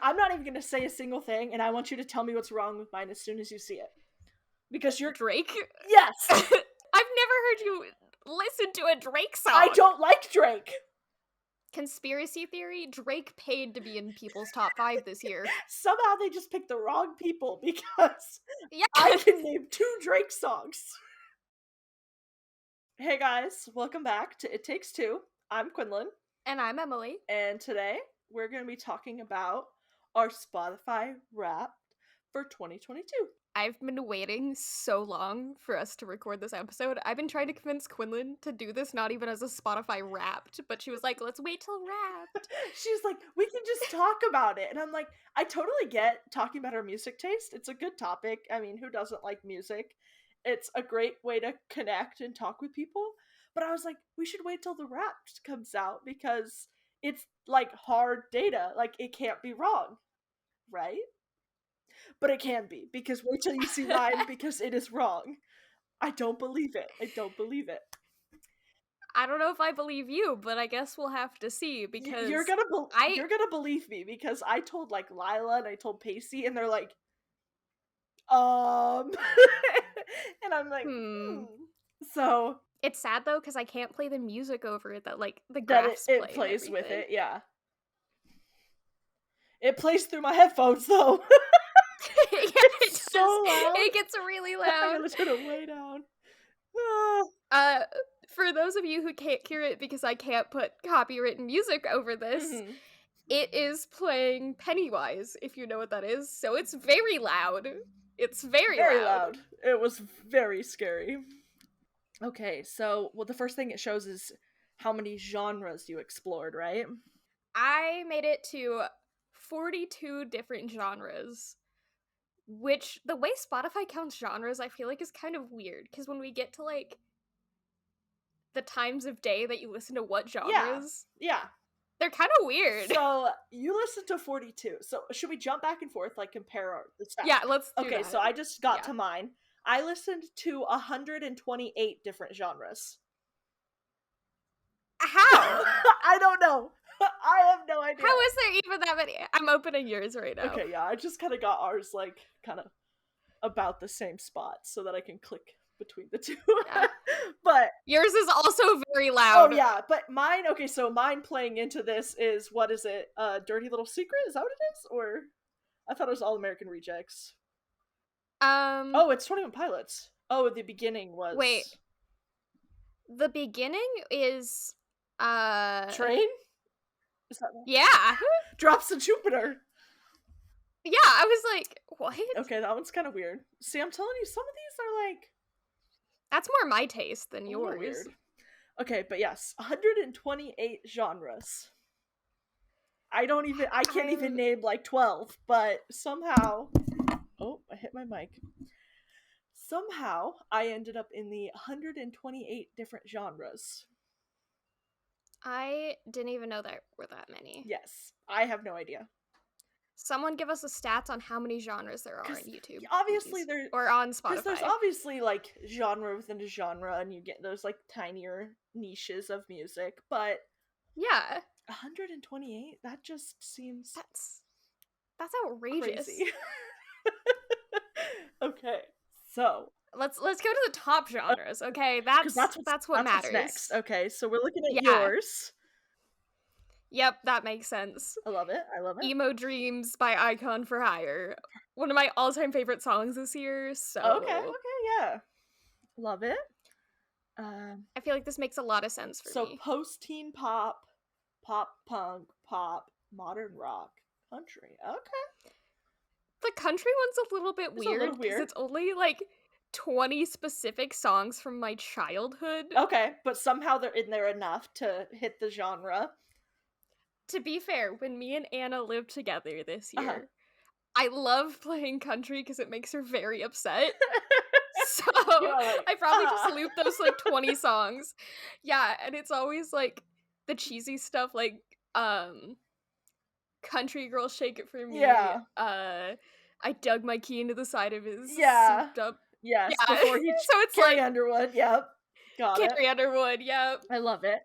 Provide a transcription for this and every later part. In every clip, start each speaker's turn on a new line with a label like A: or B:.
A: I'm not even gonna say a single thing, and I want you to tell me what's wrong with mine as soon as you see it. Because you're
B: Drake?
A: Yes!
B: I've never heard you listen to a Drake song.
A: I don't like Drake!
B: Conspiracy theory? Drake paid to be in people's top 5 this year.
A: Somehow they just picked the wrong people because
B: Yeah.
A: I can name 2 Drake songs. Hey guys, welcome back to It Takes Two. I'm Quinlan.
B: And I'm Emily.
A: And today we're going to be talking about our Spotify Wrapped for 2022.
B: I've been waiting so long for us to record this episode. I've been trying to convince Quinlan to do this not even as a Spotify Wrapped, but she was like, let's wait till Wrapped.
A: She's like, we can just talk about it. And I'm like, I totally get talking about our music taste. It's a good topic. I mean, who doesn't like music? It's a great way to connect and talk with people. But I was like, we should wait till the Wrapped comes out because it's like hard data. Like, it can't be wrong. Right? But it can be, because wait till you see mine, because it is wrong. I don't believe it. I don't believe it.
B: I don't know if I believe you, but I guess we'll have to see, because
A: you're gonna believe me, because I told like Lila and I told Pacey, and they're like, and I'm like, So
B: it's sad though, because I can't play the music over it that like the graphs
A: it
B: play
A: plays
B: and
A: with
B: everything.
A: it, yeah. It plays through my headphones though. It's so loud.
B: It gets really loud.
A: I'm gonna turn it way down.
B: For those of you who can't hear it because I can't put copywritten music over this, it is playing Pennywise, if you know what that is. So it's very loud. It's very loud.
A: It was very scary. Okay, so the first thing it shows is how many genres you explored, right?
B: I made it to 42 different genres, which the way Spotify counts genres I feel like is kind of weird, because when we get to like the times of day that you listen to what genres,
A: yeah,
B: they're kind of weird.
A: So you listened to 42. So should we jump back and forth, like compare the stats?
B: Yeah, let's do that.
A: Okay, so I just got to mine. I listened to 128 different genres.
B: How?
A: I don't know. I have no idea.
B: How is there even that many? I'm opening yours right now.
A: Okay, yeah, I just kind of got ours like kind of about the same spot so that I can click between the two.
B: Yeah.
A: But
B: yours is also very loud.
A: Oh yeah, but mine, okay, so mine playing into this is, what is it? Dirty Little Secret? Is that what it is? Or I thought it was All American Rejects. Oh, it's 21 Pilots. Oh, the beginning was...
B: Wait. The beginning is
A: Train? Is that one?
B: Yeah.
A: Drops in Jupiter.
B: Yeah, I was like, what?
A: Okay, that one's kind of weird. See, I'm telling you, some of these are like...
B: That's more my taste than yours.
A: Weird. Okay, but yes, 128 genres. I can't even name like 12, but somehow... Oh, I hit my mic. Somehow, I ended up in the 128 different genres.
B: I didn't even know there were that many.
A: Yes, I have no idea.
B: Someone give us the stats on how many genres there are on YouTube.
A: Obviously, there's...
B: Or on Spotify.
A: Because there's obviously, like, genre within a genre, and you get those, like, tinier niches of music, but...
B: Yeah.
A: 128? That just seems...
B: That's outrageous.
A: Crazy. Okay, so...
B: Let's go to the top genres, okay? That's what matters.
A: Next. Okay, so we're looking at yours.
B: Yep, that makes sense.
A: I love it.
B: Emo Dreams by Icon for Hire. One of my all-time favorite songs this year, so...
A: Okay, yeah. Love it.
B: I feel like this makes a lot of sense for me.
A: So post-teen pop, pop punk, pop, modern rock, country. Okay.
B: The country one's a little bit weird, because it's only, like, 20 specific songs from my childhood.
A: Okay, but somehow they're in there enough to hit the genre.
B: To be fair, when me and Anna lived together this year, I love playing country because it makes her very upset. So I probably just loop those like 20 songs. Yeah, and it's always like the cheesy stuff like Country Girl Shake It For Me.
A: Yeah.
B: I dug my key into the side of his souped up.
A: Yes, before he
B: so it's
A: Carrie
B: like
A: Underwood, yep. Got
B: Carrie Underwood, yep.
A: I love it.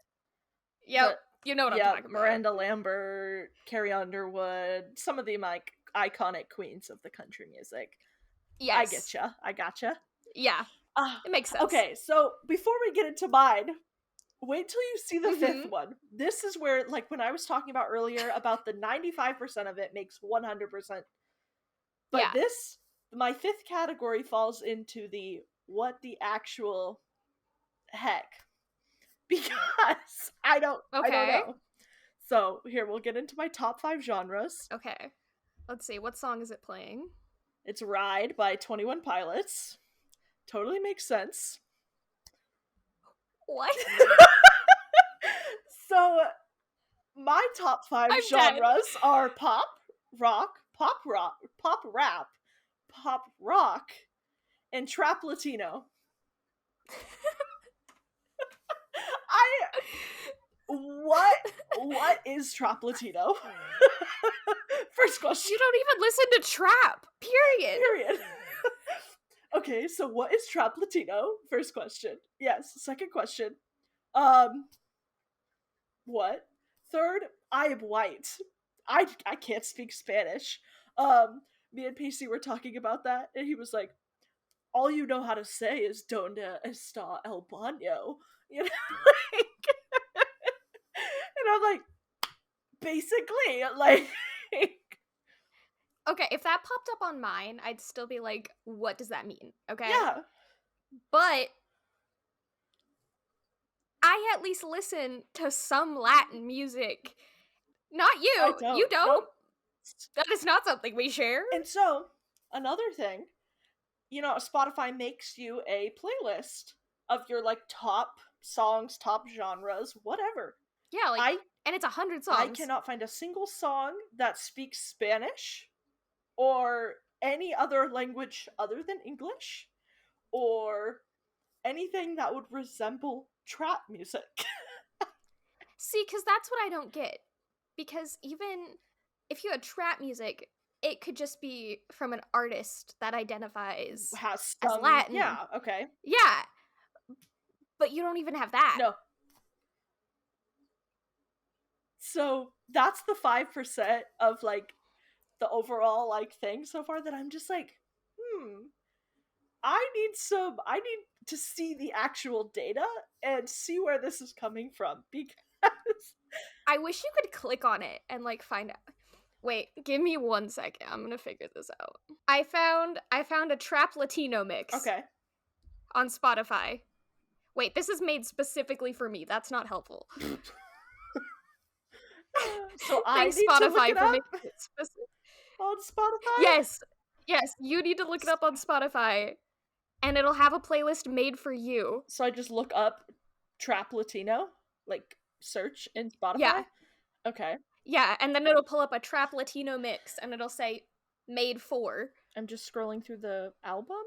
B: Yep. You know what I'm
A: Yeah,
B: talking about.
A: Miranda Lambert, Carrie Underwood, some of the like iconic queens of the country music.
B: Yes.
A: I getcha. I gotcha.
B: Yeah. It makes sense.
A: Okay, so before we get into mine, wait till you see the fifth one. This is where, like, when I was talking about earlier about the 95% of it makes 100%. But this, my fifth category falls into the what the actual heck. Because I don't know. So here, we'll get into my top 5 genres.
B: Okay. Let's see, what song is it playing?
A: It's Ride by 21 Pilots. Totally makes sense.
B: What?
A: So, my top 5 genres are pop, rock, pop rap, pop rock, and trap Latino. What is trap Latino? First question.
B: You don't even listen to trap. Period.
A: Okay, so what is trap Latino? First question. Yes. Second question. What? Third, I am white. I can't speak Spanish. Me and Pacey were talking about that, and he was like, all you know how to say is "Donde está el baño?" You know, and I'm like, basically, like.
B: Okay, if that popped up on mine, I'd still be like, what does that mean? Okay?
A: Yeah.
B: But I at least listen to some Latin music. Not you.
A: I don't.
B: You don't.
A: Nope.
B: That is not something we share.
A: And so, another thing, you know, Spotify makes you a playlist of your, like, top songs, top genres, whatever.
B: Yeah, like, and it's 100 songs.
A: I cannot find a single song that speaks Spanish or any other language other than English or anything that would resemble trap music.
B: See, because that's what I don't get. Because even if you had trap music, it could just be from an artist that identifies as Latin.
A: Yeah, okay.
B: Yeah. But you don't even have that.
A: No. So that's the 5% of, like, the overall, like, thing so far that I'm just like, I need to see the actual data and see where this is coming from, because
B: I wish you could click on it and, like, find out. Wait, give me 1 second. I'm gonna figure this out. I found a trap Latino mix.
A: Okay.
B: On Spotify. Wait, this is made specifically for me. That's not helpful.
A: So I need
B: Spotify
A: to look it
B: for
A: up
B: making it specific.
A: on Spotify?
B: Yes, you need to look it up on Spotify, and it'll have a playlist made for you.
A: So I just look up trap Latino, like, search in Spotify?
B: Yeah.
A: Okay.
B: Yeah, and then it'll pull up a trap Latino mix, and it'll say, made for.
A: I'm just scrolling through the albums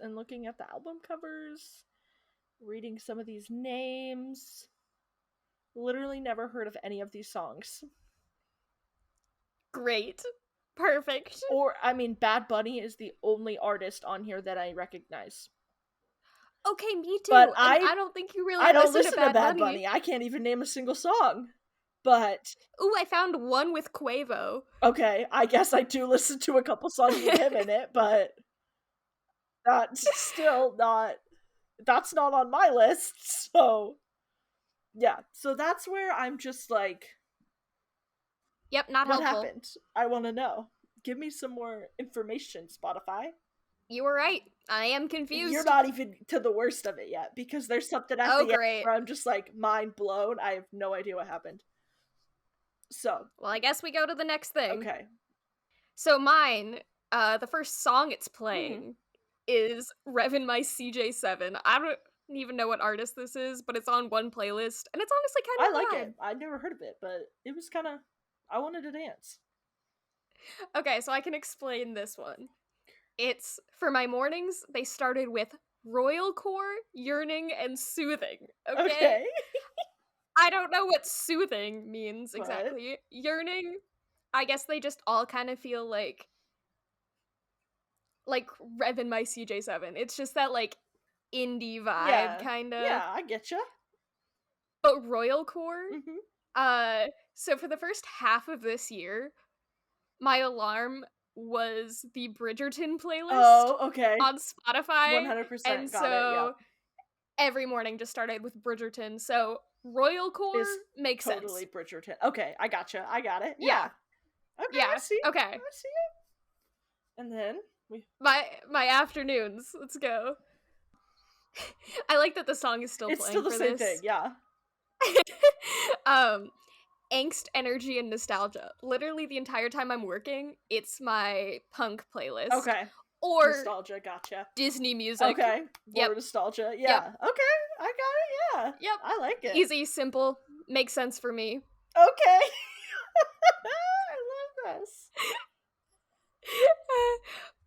A: and looking at the album covers, reading some of these names. Literally never heard of any of these songs.
B: Great. Perfect.
A: Or, I mean, Bad Bunny is the only artist on here that I recognize.
B: Okay, me too.
A: But
B: I don't think you really
A: listen
B: to Bad Bunny.
A: I can't even name a single song. But...
B: Ooh, I found one with Quavo.
A: Okay, I guess I do listen to a couple songs with him in it, but... That's still not... That's not on my list, so... Yeah, so that's where I'm just like...
B: Yep, not helpful.
A: What happened? I want to know. Give me some more information, Spotify.
B: You were right. I am confused.
A: You're not even to the worst of it yet, because there's something at the end where I'm just like, mind blown. I have no idea what happened. So.
B: Well, I guess we go to the next thing.
A: Okay.
B: So mine, the first song it's playing is Revin' My CJ7. I don't even know what artist this is, but it's on one playlist, and it's honestly kind of
A: I like it. I'd never heard of it, but it was kind of... I wanted to dance.
B: Okay, so I can explain this one. It's, for my mornings, they started with Royal Core, Yearning, and Soothing. Okay? I don't know what soothing means exactly. What? Yearning, I guess they just all kind of feel like Revin' My CJ7. It's just that, like, indie vibe, kind of.
A: Yeah, I getcha.
B: But Royal Core So for the first half of this year, my alarm was the Bridgerton playlist
A: Oh, okay.
B: on Spotify, and
A: 100% got it, yep.
B: so every morning just started with Bridgerton, so Royal Core
A: Is
B: makes
A: totally
B: sense.
A: Bridgerton. Okay, I gotcha. I got it.
B: Yeah.
A: Yeah. Okay, I
B: Yeah,
A: see.
B: okay.
A: I see it. And then we
B: My afternoons, let's go. I like that the song is still
A: It's
B: playing
A: still the
B: for
A: same
B: this.
A: thing, yeah.
B: Angst, energy, and nostalgia. Literally the entire time I'm working, it's my punk playlist.
A: Okay.
B: Or
A: nostalgia, gotcha.
B: Disney music.
A: Okay. More
B: Yep.
A: nostalgia. Yeah.
B: Yep.
A: Okay. I got it. Yeah.
B: Yep.
A: I like it.
B: Easy, simple, makes sense for me.
A: Okay. I love this.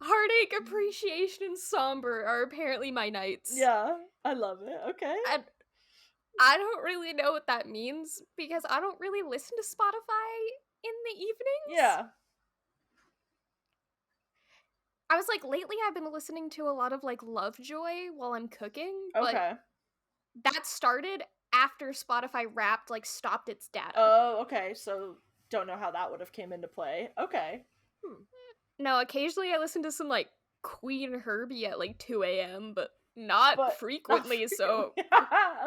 B: Heartache, appreciation, and somber are apparently my nights.
A: Yeah. I love it. Okay.
B: I don't really know what that means because I don't really listen to Spotify in the evenings.
A: Yeah.
B: I was like, lately I've been listening to a lot of like Lovejoy while I'm cooking.
A: Okay.
B: But that started after Spotify Wrapped like stopped its data.
A: Oh, okay. So don't know how that would have came into play. Okay.
B: No, occasionally I listen to some like Queen Herbie at like 2 a.m., but not frequently, so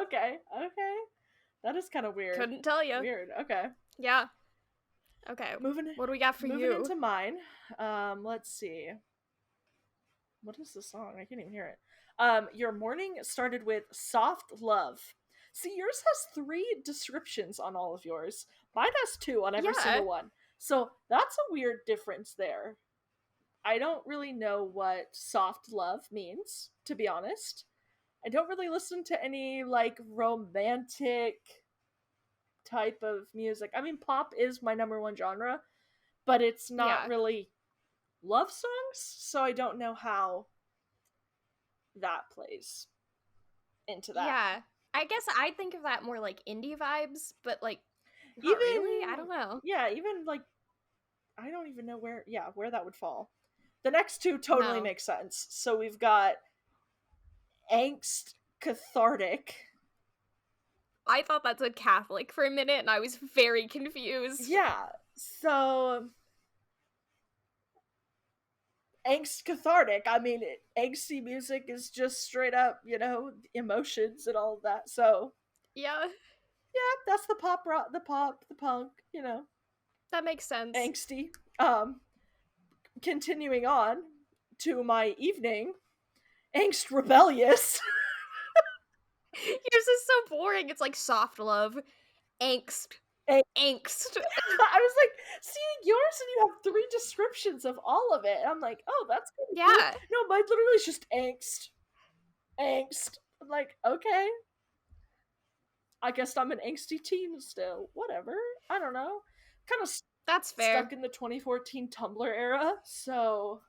A: okay. That is kind of weird.
B: Couldn't tell you.
A: Weird. Okay.
B: Yeah. Okay. What do we got for you?
A: Moving into mine. Let's see. What is the song? I can't even hear it. Your morning started with Soft Love. See, yours has 3 descriptions on all of yours. Mine has 2 on every single one. So that's a weird difference there. I don't really know what soft love means, to be honest. I don't really listen to any, like, romantic type of music. I mean, pop is my number 1 genre, but it's not really love songs, so I don't know how that plays into that.
B: Yeah. I guess I think of that more like indie vibes, but like not really, I don't know.
A: Yeah, even like I don't even know where that would fall. The next 2 totally make sense. So we've got angst, cathartic.
B: I thought that said Catholic for a minute and I was very confused.
A: Yeah. So angst, cathartic. I mean, angsty music is just straight up, emotions and all of that. So
B: yeah,
A: that's the pop rock, the punk.
B: That makes sense.
A: Angsty. Continuing on to my evening, angst, rebellious.
B: Yours is so boring. It's like soft love, angst.
A: Angst.
B: I
A: was like, seeing yours and you have 3 descriptions of all of it. And I'm like, oh, that's good.
B: Yeah.
A: Cool. No, mine literally is just angst. I'm like, okay. I guess I'm an angsty teen still. Whatever. I don't know. Kind of
B: that's fair.
A: Stuck in the 2014 Tumblr era, so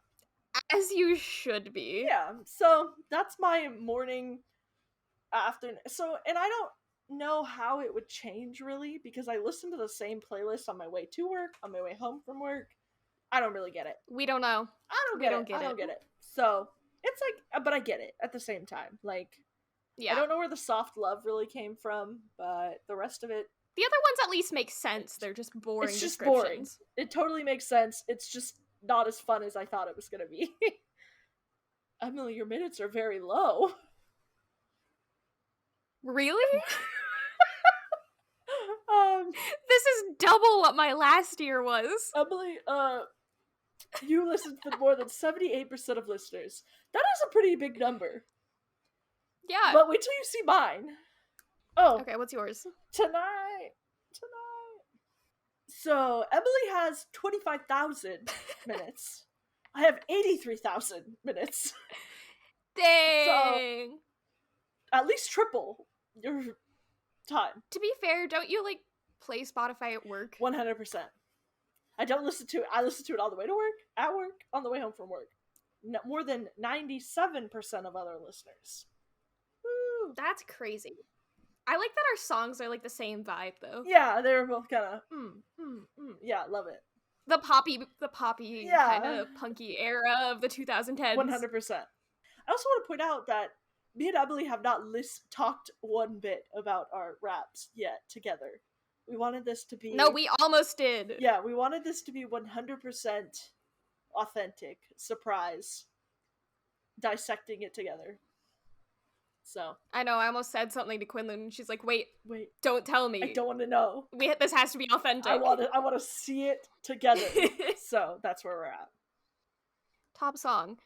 B: as you should be.
A: Yeah. So that's my morning, afternoon. So, and I don't know how it would change really because I listen to the same playlist on my way to work, on my way home from work. I don't really get it.
B: We don't know.
A: I don't get it. So it's like, but I get it at the same time. Like, I don't know where the soft love really came from, but the rest of it.
B: The other ones at least make sense. They're just boring. It's just boring.
A: It totally makes sense. It's just not as fun as I thought it was gonna be. Emily, your minutes are very low.
B: Really? This is double what my last year was.
A: Emily, you listened to more than 78% of listeners. That is a pretty big number.
B: Yeah.
A: But wait till you see mine. Oh.
B: Okay, what's yours?
A: Tonight. So, Emily has 25,000 minutes. I have 83,000 minutes.
B: Dang.
A: So, at least triple your time.
B: To be fair, don't you, like, play Spotify at work?
A: 100%. I don't listen to it. I listen to it all the way to work, at work, on the way home from work. No, more than 97% of other listeners.
B: Woo. That's crazy. I like that our songs are like the same vibe though.
A: Yeah, they're both kind of yeah, love it.
B: The poppy kind of punky era of the 2010s.
A: 100%. I also want to point out that me and Emily have not talked one bit about our raps yet together. We wanted this to be...
B: No, we almost did.
A: Yeah, we wanted this to be 100% authentic, surprise, dissecting it together. So
B: I know, I almost said something to Quinlan, and she's like, wait,
A: wait,
B: don't tell me.
A: I don't want to know.
B: This has to be authentic.
A: I want to see it together. So that's where we're at.
B: Top song,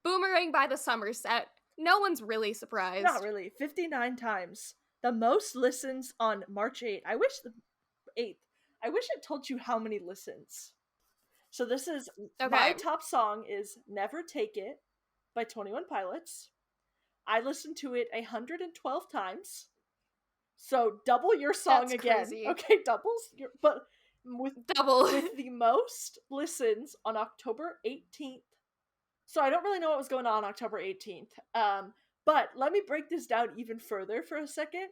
B: Boomerang by the Somerset. No one's really surprised.
A: Not really. 59 times. The most listens on March 8th. I wish it told you how many listens. So this is... Okay. My top song is Never Take It by 21 Pilots. I listened to it 112 times. So double your song. That's again. Crazy. Okay, doubles your... But with the most listens on October 18th. So I don't really know what was going on October 18th. But let me break this down even further for a second.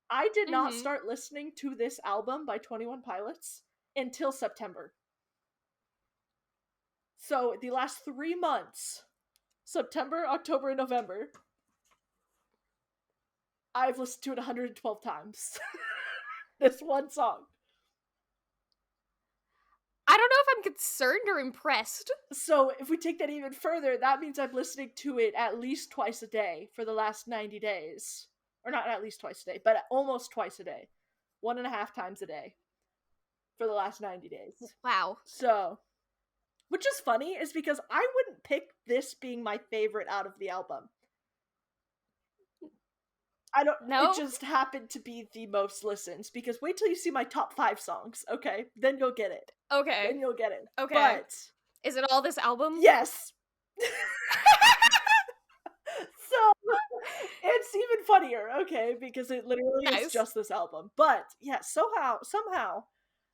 A: I did not start listening to this album by 21 Pilots until September. So the last 3 months, September, October, and November, I've listened to it 112 times. This one song.
B: I don't know if I'm concerned or impressed.
A: So if we take that even further, that means I'm listening to it at least twice a day for the last 90 days. Or not at least twice a day, but almost twice a day. 1.5 times a day. For the last 90 days.
B: Wow.
A: So, which is funny, is because I wouldn't pick this being my favorite out of the album. I don't know. It just happened to be the most listens, because wait till you see my top 5 songs, okay? Then you'll get it.
B: Okay.
A: Then you'll get it.
B: Okay.
A: But
B: is it all this album?
A: Yes. So it's even funnier, okay? Because it literally is just this album. But yeah, somehow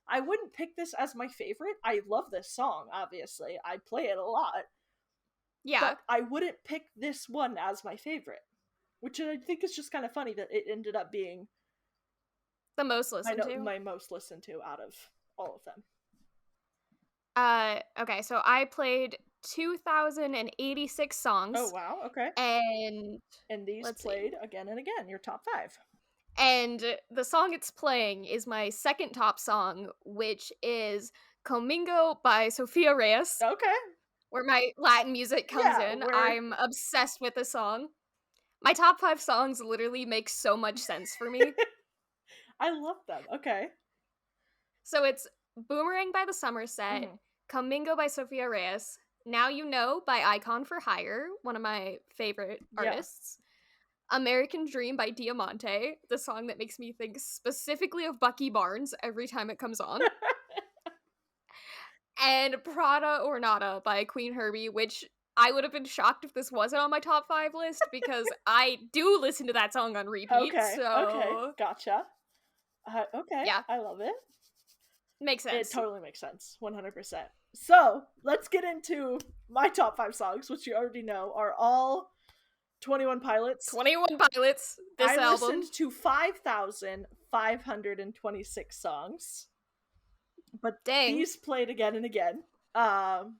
A: I wouldn't pick this as my favorite. I love this song, obviously. I play it a lot.
B: Yeah.
A: But I wouldn't pick this one as my favorite. Which I think is just kind of funny that it ended up being
B: the most listened to.
A: My most listened to out of all of them.
B: Okay, so I played 2,086 songs.
A: Oh wow, okay.
B: And
A: these played again and again, your top 5.
B: And the song it's playing is my second top song, which is Comingo by Sofia Reyes.
A: Okay.
B: Where my Latin music comes in. I'm obsessed with the song. My top 5 songs literally make so much sense for me.
A: I love them. Okay.
B: So it's Boomerang by the Somerset, Comingo by Sofia Reyes, Now You Know by Icon for Hire, one of my favorite artists, American Dream by Diamante, the song that makes me think specifically of Bucky Barnes every time it comes on, and Prada or Nada by Queen Herbie, which... I would have been shocked if this wasn't on my top 5 list, because I do listen to that song on repeat.
A: Okay, gotcha. Okay, yeah. I love it.
B: Makes sense.
A: It totally makes sense, 100%. So, let's get into my top 5 songs, which you already know are all 21 Pilots.
B: 21 Pilots, this album.
A: I listened to 5,526 songs. But these played again and again. And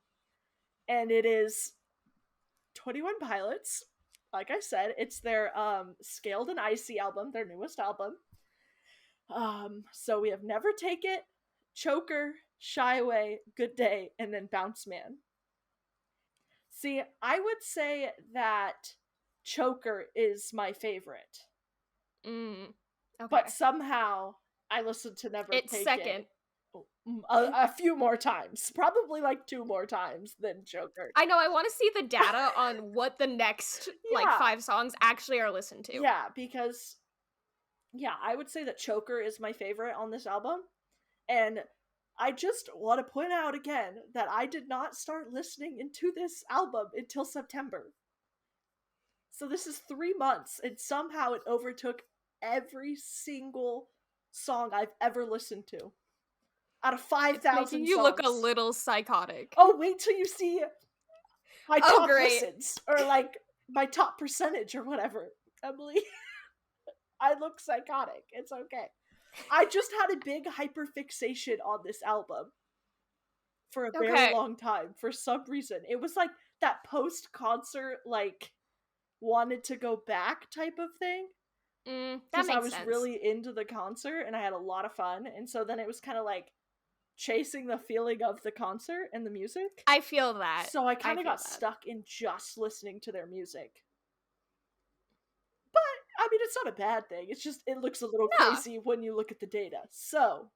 A: it is 21 Pilots. Like I said, it's their Scaled and Icy album, their newest album. So we have Never Take It, Choker, Shy Away, Good Day, and then Bounce Man. See, I would say that Choker is my favorite.
B: Okay.
A: But somehow I listened to Never Take It.
B: It's second.
A: A few more times. Probably like 2 more times than Choker.
B: I know, I want to see the data on what the next 5 songs actually are listened to.
A: Yeah, because I would say that Choker is my favorite on this album. And I just want to point out again that I did not start listening into this album until September. So this is 3 months, and somehow it overtook every single song I've ever listened to. Out of 5,000 songs.
B: You look a little psychotic.
A: Oh, wait till you see my top listens. Or, like, my top percentage or whatever. Emily. I look psychotic. It's okay. I just had a big hyperfixation on this album. For a very long time. For some reason. It was like that post-concert, like, wanted to go back type of thing.
B: That
A: because I
B: makes
A: was
B: sense.
A: really into the concert and I had a lot of fun, and so then it was kind of like chasing the feeling of the concert and the music.
B: I feel that.
A: So I kind of got stuck in just listening to their music. I mean, it's not a bad thing. It's just, it looks a little crazy when you look at the data. So,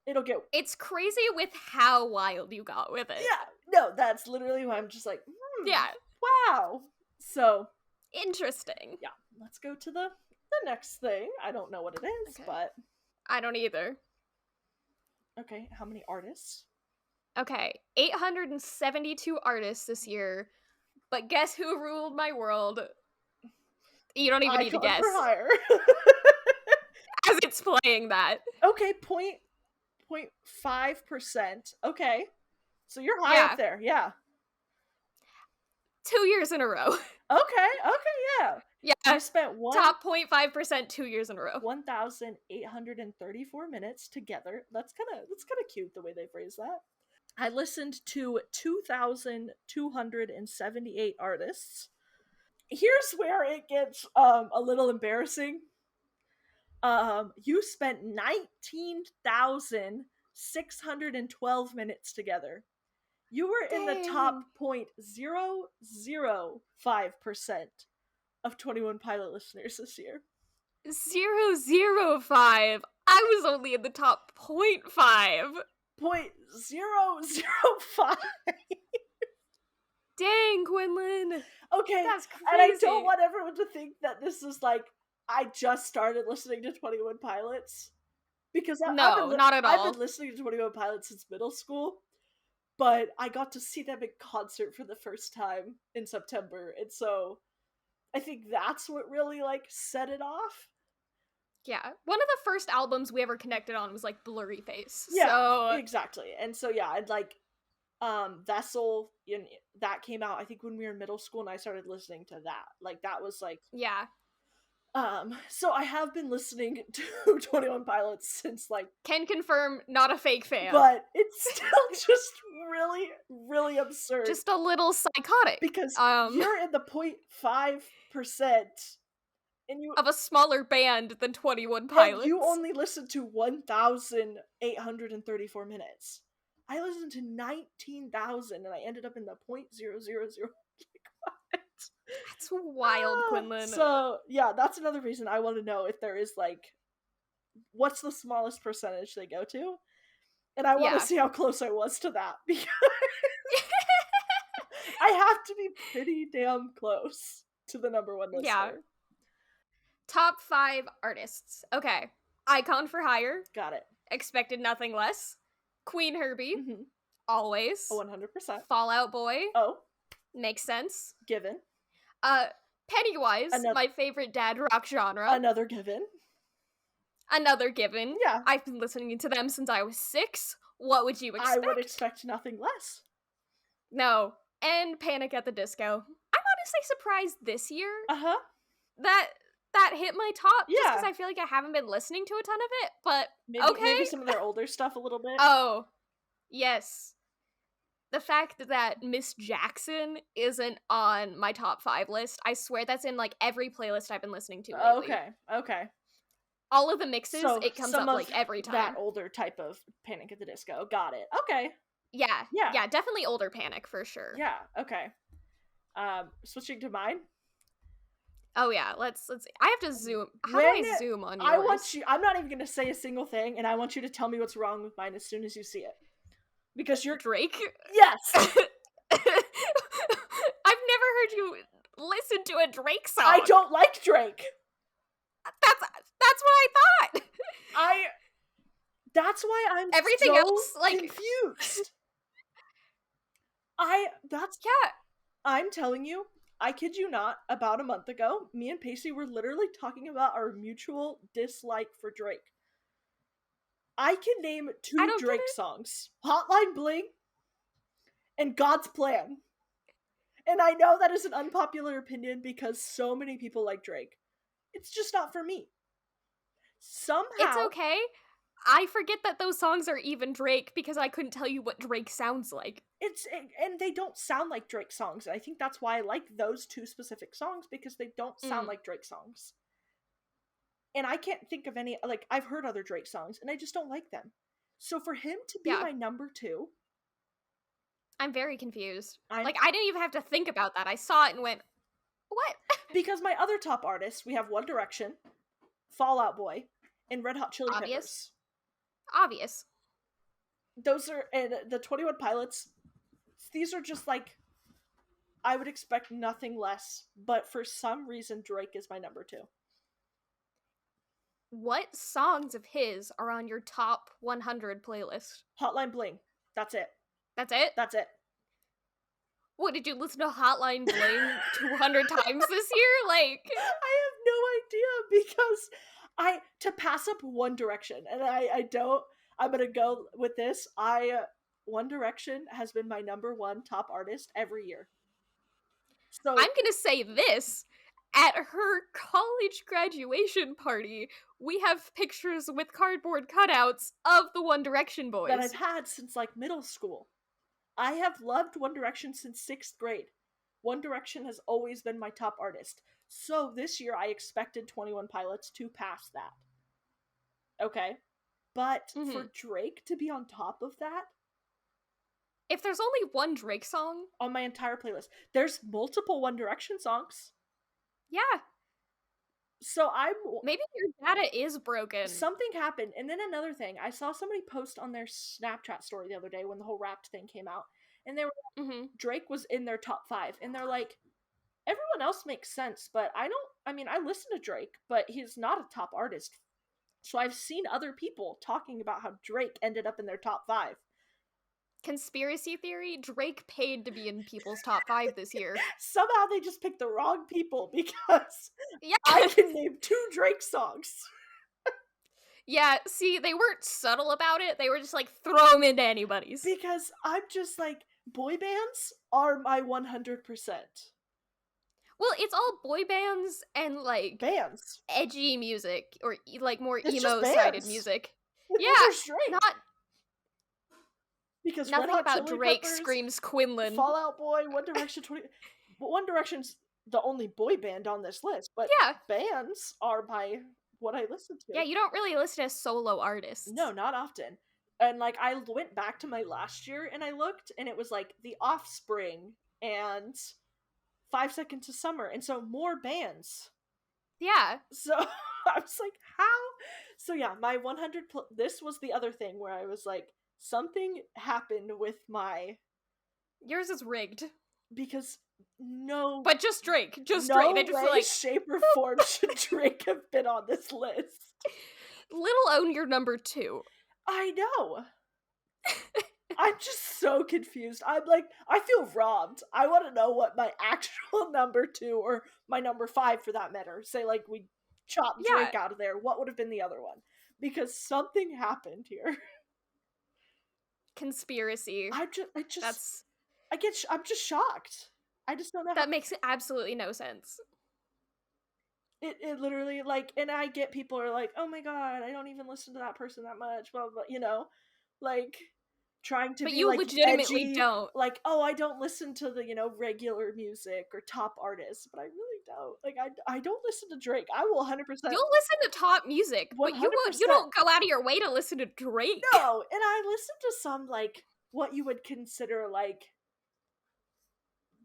A: it'll get...
B: It's crazy with how wild you got with it.
A: Yeah. No, that's literally why I'm just like,
B: yeah.
A: Wow. So...
B: Interesting.
A: Yeah. Let's go to the next thing. I don't know what it is, but...
B: I don't either.
A: Okay, how many artists?
B: Okay, 872 artists this year. But guess who ruled my world? You don't even need to guess.
A: For Hire.
B: As it's playing that.
A: Okay, 0.5%. Okay. So you're high up there, yeah.
B: 2 years in a row.
A: Okay, yeah.
B: Yeah.
A: I spent
B: top 0.5% 2 years in a row.
A: 1,834 minutes together. That's kind of cute the way they phrase that. I listened to 2,278 artists. Here's where it gets a little embarrassing. You spent 19,612 minutes together. You were in the top 0.005% of 21 Pilot listeners this year.
B: 0.005. I was only in the top 0.5.
A: 0.005.
B: Dang, Quinlan.
A: Okay,
B: that's crazy.
A: And I don't want everyone to think that this is like I just started listening to 21 Pilots, because
B: not at all.
A: I've been listening to 21 Pilots since middle school, but I got to see them in concert for the first time in September, and so I think that's what really like set it off.
B: Yeah, one of the first albums we ever connected on was like Blurry Face.
A: Yeah,
B: so...
A: exactly. And so yeah, I'd like Vessel, that came out I think when we were in middle school, and I started listening to that. Like that was like
B: yeah.
A: So I have been listening to 21 Pilots since like...
B: Can confirm, not a fake fan.
A: But it's still just really, really absurd.
B: Just a little psychotic.
A: Because you're in the 0.5% and you...
B: of a smaller band than 21 Pilots.
A: And you only listened to 1,834 minutes. I listened to 19,000 and I ended up in the 0.000.
B: That's wild, Quinlan.
A: So, yeah, that's another reason I want to know if there is, like, what's the smallest percentage they go to? And I want to see how close I was to that, because I have to be pretty damn close to the number one listener. Yeah.
B: Top 5 artists. Okay. Icon for Hire.
A: Got it.
B: Expected Nothing Less. Queen Herbie.
A: Mm-hmm.
B: Always.
A: 100%.
B: Fall Out Boy.
A: Oh.
B: Makes sense.
A: Given.
B: Pennywise, my favorite dad rock genre.
A: Another given. Yeah.
B: I've been listening to them since I was 6. What would you expect?
A: I would expect nothing less.
B: No. And Panic at the Disco. I'm honestly surprised this year
A: that
B: hit my top, just because I feel like I haven't been listening to a ton of it, but
A: maybe some of their older stuff a little bit.
B: Oh, yes. The fact that Miss Jackson isn't on my top 5 list, I swear that's in like every playlist I've been listening to lately.
A: Okay.
B: All of the mixes, it comes up like every time.
A: That older type of Panic at the Disco. Got it. Okay.
B: Yeah, definitely older Panic for sure.
A: Yeah, okay. Switching to mine.
B: Oh yeah, let's see. I have to zoom. How do I zoom on yours?
A: I'm not even gonna say a single thing, and I want you to tell me what's wrong with mine as soon as you see it. Because you're...
B: Drake?
A: Yes!
B: I've never heard you listen to a Drake song.
A: I don't like Drake.
B: That's what I thought.
A: That's why I'm
B: everything
A: so
B: else like
A: confused. I'm telling you, I kid you not, about a month ago, me and Pacey were literally talking about our mutual dislike for Drake. I can name 2 Drake songs. Hotline Bling and God's Plan. And I know that is an unpopular opinion because so many people like Drake. It's just not for me. Somehow...
B: It's okay. I forget that those songs are even Drake because I couldn't tell you what Drake sounds like.
A: And they don't sound like Drake songs. And I think that's why I like those 2 specific songs, because they don't sound like Drake songs. And I can't think of any, like, I've heard other Drake songs, and I just don't like them. So for him to be
B: Yeah.
A: my number 2,
B: I'm very confused.
A: I'm
B: Like, I didn't even have to think about that. I saw it and went, what?
A: because my other top artists, we have One Direction, Fall Out Boy, and Red Hot Chili
B: Obvious.
A: Peppers.
B: Obvious.
A: Those are, and the 21 Pilots, these are just like, I would expect nothing less, but for some reason Drake is my number 2.
B: What songs of his are on your top 100 playlist?
A: Hotline Bling. That's it.
B: That's it?
A: That's it.
B: What, did you listen to Hotline Bling 200 times this year? Like,
A: I have no idea, because to pass up One Direction, and I'm gonna go with this. One Direction has been my number 1 top artist every year. So
B: I'm gonna say this. At her college graduation party, we have pictures with cardboard cutouts of the One Direction boys.
A: that I've had since like middle school. I have loved One Direction since 6th grade. One Direction has always been my top artist. So this year I expected 21 Pilots to pass that. Okay? But for Drake to be on top of that,
B: if there's only one Drake song
A: on my entire playlist, there's multiple One Direction songs.
B: Yeah.
A: So
B: maybe your data is broken.
A: Something happened. And then another thing, I saw somebody post on their Snapchat story the other day when the whole Wrapped thing came out, and they were like, Drake was in their top 5, and they're like, everyone else makes sense, but I listen to Drake, but he's not a top artist. So I've seen other people talking about how Drake ended up in their top 5.
B: Conspiracy theory, Drake paid to be in people's top 5 this year.
A: Somehow they just picked the wrong people, because I can name 2 Drake songs.
B: Yeah, see, they weren't subtle about it. They were just like, throw them into anybody's.
A: Because I'm just like, boy bands are my 100%.
B: Well, it's all boy bands and like
A: bands,
B: edgy music, or like more emo-sided music. Yeah, not
A: because
B: nothing about Drake Peppers, screams Quinlan.
A: Fall Out Boy, One Direction, One Direction's the only boy band on this list, but
B: yeah,
A: bands are what I listen to.
B: Yeah, you don't really listen to solo artists.
A: No, not often. And like, I went back to my last year and I looked, and it was like The Offspring and 5 Seconds of Summer, and so more bands.
B: Yeah.
A: So I was like, how? So yeah, my 100. This was the other thing where I was like, something happened with my.
B: Yours is rigged.
A: Because no.
B: But just Drake. Just
A: no
B: Drake. They just
A: way,
B: feel like,
A: shape, or form should Drake have been on this list.
B: Little own your number 2.
A: I know. I'm just so confused. I'm like, I feel robbed. I want to know what my actual number 2, or my number 5 for that matter. Say like we chopped Drake out of there. What would have been the other one? Because something happened here.
B: Conspiracy.
A: I'm just shocked. I just don't know.
B: That makes absolutely no sense.
A: It literally, like, and I get people are like, oh my god, I don't even listen to that person that much, blah, blah, you know, like, trying to
B: but
A: be,
B: you
A: like,
B: legitimately
A: edgy,
B: don't.
A: Like, oh, I don't listen to the, regular music or top artists, but I really don't. Like, I don't listen to Drake. I will 100%.
B: You'll listen to top music, 100%. But you don't go out of your way to listen to Drake.
A: No, and I listen to some, like, what you would consider, like,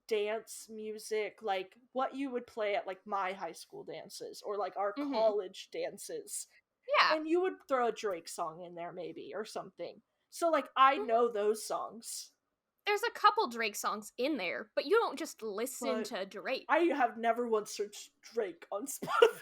A: dance music, like what you would play at like my high school dances or like our college dances.
B: Yeah.
A: And you would throw a Drake song in there maybe or something. So like I know those songs.
B: There's a couple Drake songs in there, but you don't just listen to Drake.
A: I have never once searched Drake on Spotify.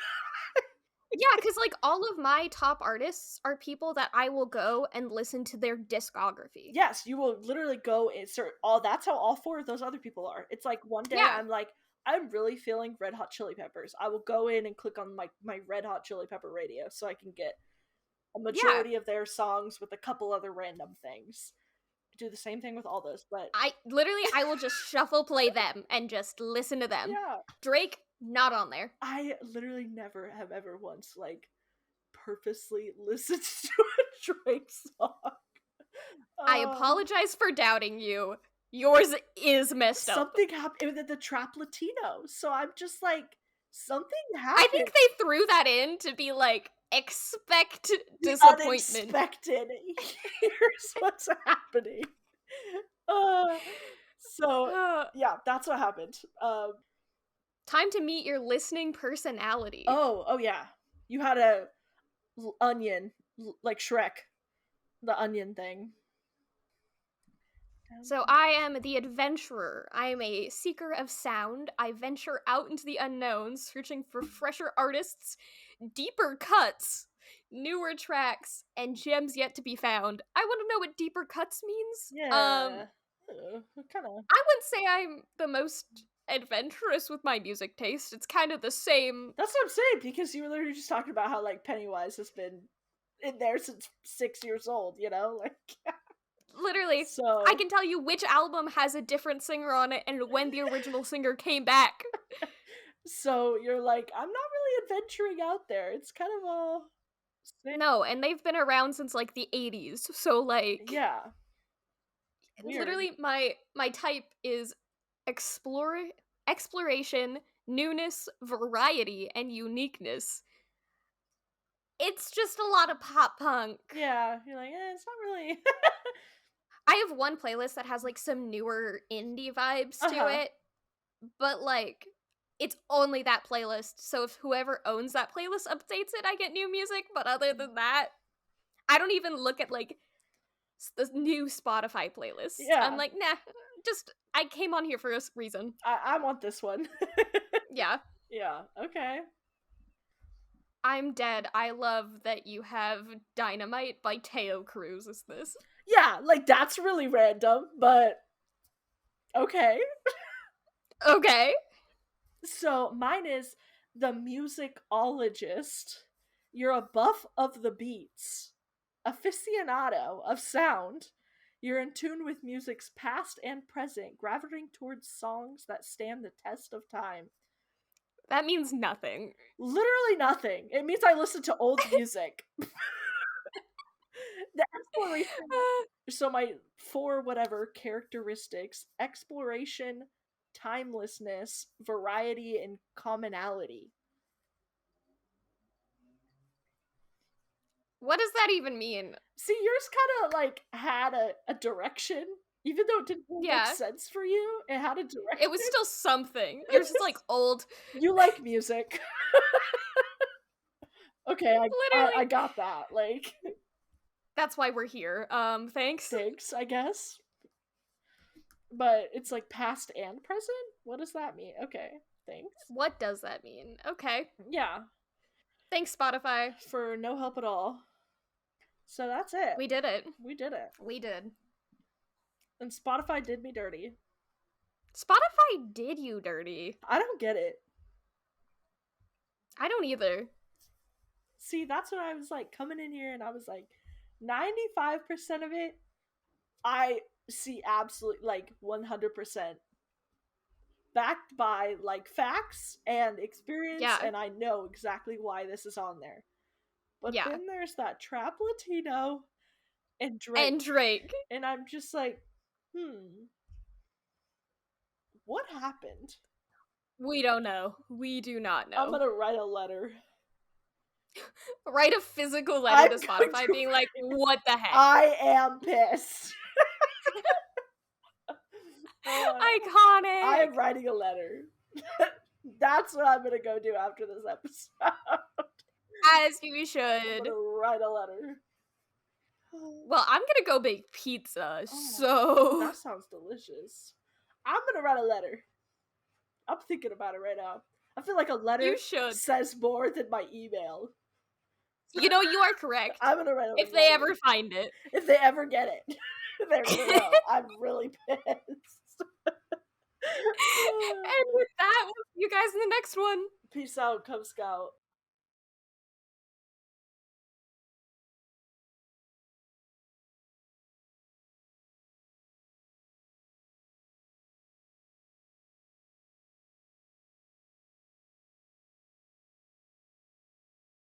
B: Yeah, because like all of my top artists are people that I will go and listen to their discography.
A: Yes, you will literally go and search that's how all 4 of those other people are. It's like one day I'm like, I'm really feeling Red Hot Chili Peppers. I will go in and click on my Red Hot Chili Pepper radio so I can get a majority of their songs with a couple other random things. Do the same thing with all those, but
B: I will just shuffle play them and just listen to them.
A: Yeah.
B: Drake, not on there.
A: I literally never have ever once like purposely listened to a Drake song.
B: I apologize for doubting you. Yours is messed up.
A: Something happened with the Trap Latino, so I'm just like, something
B: I think
A: happened.
B: they threw that in to be like, expect
A: The
B: disappointment.
A: unexpected. Here's what's happening. So yeah, that's what happened.
B: Time to meet your listening personality.
A: Oh yeah. You had a onion, like Shrek, the onion thing.
B: So I am the adventurer. I am a seeker of sound. I venture out into the unknown, searching for fresher artists, deeper cuts, newer tracks, and gems yet to be found. I want to know what deeper cuts means.
A: Yeah. Kind of.
B: I wouldn't say I'm the most adventurous with my music taste. It's kind of the same.
A: That's what I'm saying, because you were literally just talking about how like Pennywise has been in there since 6 years old, you know? Like
B: Literally,
A: so
B: I can tell you which album has a different singer on it and when the original singer came back.
A: So you're like, I'm not really adventuring out there. It's kind of all
B: No, and they've been around since like the 80s. So like
A: yeah. Weird.
B: Literally my type is exploration, newness, variety, and uniqueness. It's just a lot of pop punk.
A: Yeah, you're like, it's not really.
B: I have one playlist that has like some newer indie vibes to it, but like it's only that playlist. So if whoever owns that playlist updates it, I get new music. But other than that, I don't even look at like the new Spotify playlist.
A: Yeah.
B: I'm like, nah, just I came on here for a reason.
A: I want this one.
B: Yeah.
A: Yeah, okay.
B: I'm dead. I love that you have Dynamite by Teo Cruz. Is this?
A: Yeah, like that's really random, but okay.
B: Okay.
A: So mine is The Musicologist. You're a buff of the beats, aficionado of sound. You're in tune with music's past and present, gravitating towards songs that stand the test of time.
B: That means nothing.
A: Literally nothing. It means I listen to old music. The exploration. So my 4 whatever characteristics: exploration, timelessness, variety, and commonality.
B: What does that even mean?
A: See, yours kind of like had a direction, even though it didn't really make sense for you. It had a direction.
B: It was still something. Yours is like old.
A: You like music. Okay, I got that. Like,
B: that's why we're here. Thanks,
A: I guess. But it's like past and present? What does that mean? Okay, thanks.
B: What does that mean? Okay.
A: Yeah.
B: Thanks, Spotify.
A: For no help at all. So that's it.
B: We did it.
A: We did it.
B: We did.
A: And Spotify did me dirty.
B: Spotify did you dirty.
A: I don't get it.
B: I don't either.
A: See, that's when I was like coming in here and I was like, 95% of it, I see absolutely like 100% backed by like facts and experience, and I know exactly why this is on there. But then there's that Trap Latino and Drake. And I'm just like, what happened?
B: We don't know. We do not know.
A: I'm gonna write a letter.
B: Write a physical letter to Spotify being like, what the heck?
A: I am pissed.
B: Iconic.
A: I am writing a letter. That's what I'm gonna go do after this episode.
B: As you should.
A: I'm gonna write a letter.
B: Well, I'm gonna go bake pizza, so...
A: That sounds delicious. I'm gonna write a letter. I'm thinking about it right now. I feel like a letter says more than my email.
B: You know, you are correct.
A: I'm gonna write a letter.
B: If they ever find it.
A: If they ever get it. They will. I'm really pissed.
B: And with that, we'll see you guys in the next one.
A: Peace out, Cub Scout.